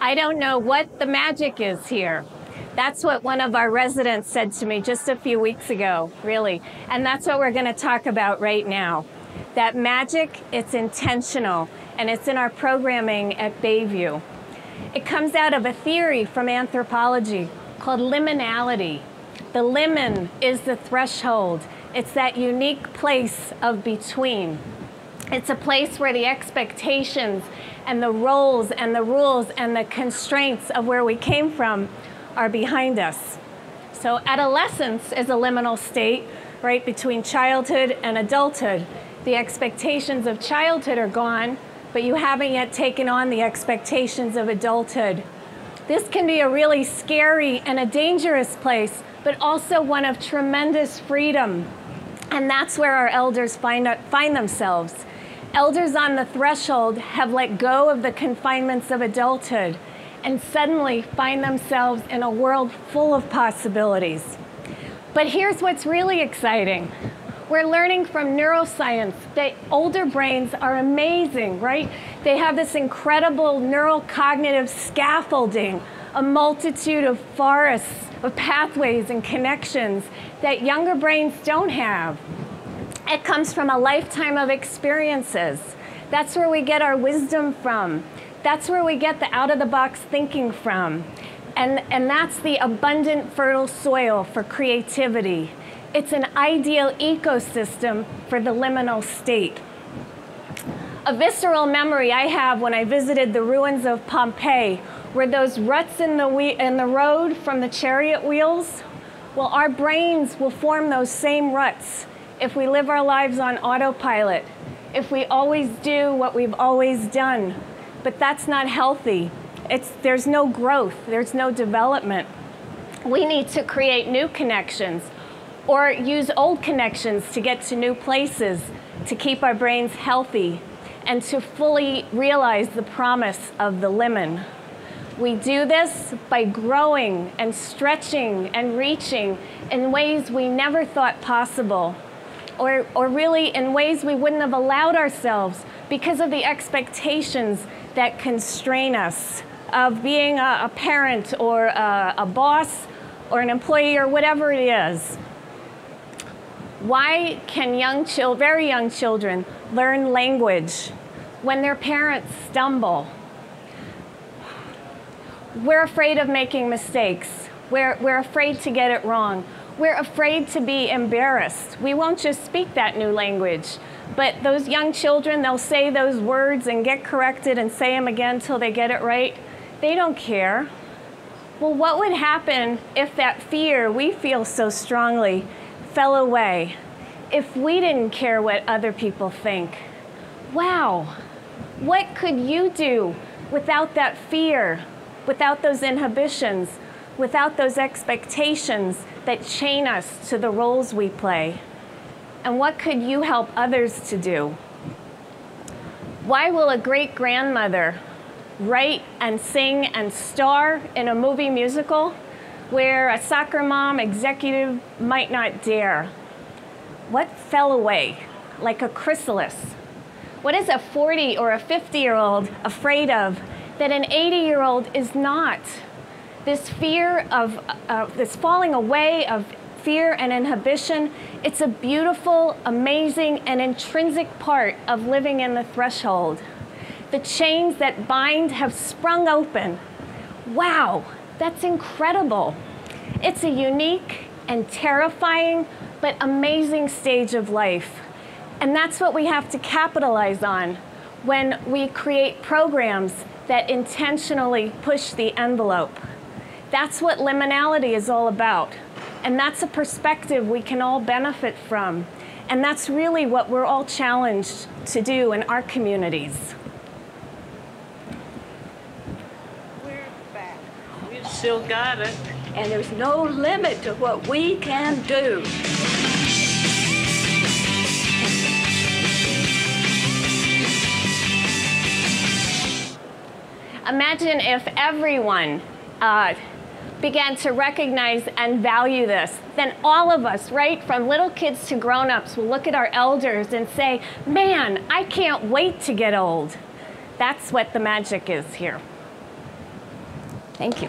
I don't know what the magic is here. That's what one of our residents said to me just a few weeks ago, really. And that's what we're going to talk about right now. That magic, it's intentional, and it's in our programming at Bayview. It comes out of a theory from anthropology called liminality. The limin is the threshold. It's that unique place of between. It's a place where the expectations and the roles and the rules and the constraints of where we came from are behind us. So adolescence is a liminal state, right, between childhood and adulthood. The expectations of childhood are gone, but you haven't yet taken on the expectations of adulthood. This can be a really scary and a dangerous place, but also one of tremendous freedom. And that's where our elders find themselves. Elders on the threshold have let go of the confinements of adulthood and suddenly find themselves in a world full of possibilities. But here's what's really exciting. We're learning from neuroscience that older brains are amazing, right? They have this incredible neurocognitive scaffolding, a multitude of forests, of pathways and connections that younger brains don't have. It comes from a lifetime of experiences. That's where we get our wisdom from. That's where we get the out-of-the-box thinking from. And that's the abundant, fertile soil for creativity. It's an ideal ecosystem for the liminal state. A visceral memory I have when I visited the ruins of Pompeii were those ruts in the road from the chariot wheels. Well, our brains will form those same ruts if we live our lives on autopilot, if we always do what we've always done. But that's not healthy. There's no growth, there's no development. We need to create new connections or use old connections to get to new places, to keep our brains healthy and to fully realize the promise of the limin. We do this by growing and stretching and reaching in ways we never thought possible, or really in ways we wouldn't have allowed ourselves because of the expectations that constrain us of being a parent or a boss or an employee or whatever it is. Why can very young children learn language when their parents stumble? We're afraid of making mistakes. We're afraid to get it wrong. We're afraid to be embarrassed. We won't just speak that new language, but those young children, they'll say those words and get corrected and say them again till they get it right. They don't care. Well, what would happen if that fear we feel so strongly fell away? If we didn't care what other people think? Wow, what could you do without that fear, without those inhibitions, without those expectations that chain us to the roles we play? And what could you help others to do? Why will a great-grandmother write and sing and star in a movie musical where a soccer mom executive might not dare? What fell away like a chrysalis? What is a 40 or a 50-year-old afraid of that an 80-year-old is not? This fear of, this falling away of fear and inhibition, it's a beautiful, amazing, and intrinsic part of living in the threshold. The chains that bind have sprung open. Wow, that's incredible. It's a unique and terrifying, but amazing stage of life. And that's what we have to capitalize on when we create programs that intentionally push the envelope. That's what liminality is all about. And that's a perspective we can all benefit from. And that's really what we're all challenged to do in our communities. We're back. We've still got it. And there's no limit to what we can do. Imagine if everyone began to recognize and value this, then all of us, right, from little kids to grown-ups, will look at our elders and say, man, I can't wait to get old. That's what the magic is here. Thank you.